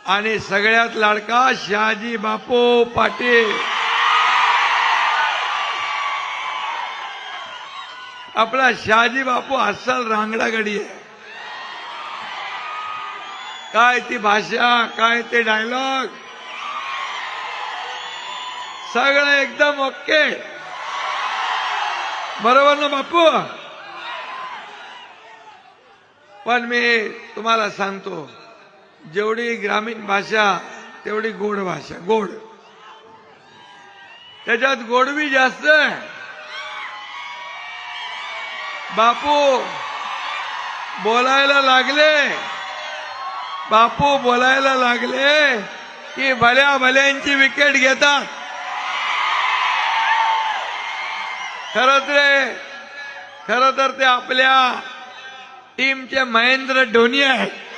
आणि सगळ्यात लाडका शहाजी बापू पाटील. आपला शहाजी बापू अस्सल रांगडा गडी आहे. काय ती भाषा, काय ते डायलॉग, सगळं एकदम ओके. बरोबर ना बापू? पण मी तुम्हाला सांगतो, जेवढी ग्रामीण भाषा तेवढी गोड भाषा. गोड, त्याच्यात गोडवी जास्त आहे. बापू बोलायला लागले, बापू बोलायला लागले की भल्या भल्यांची विकेट घेतात. खरं तर ते आपल्या टीमचे महेंद्र धोनी आहेत.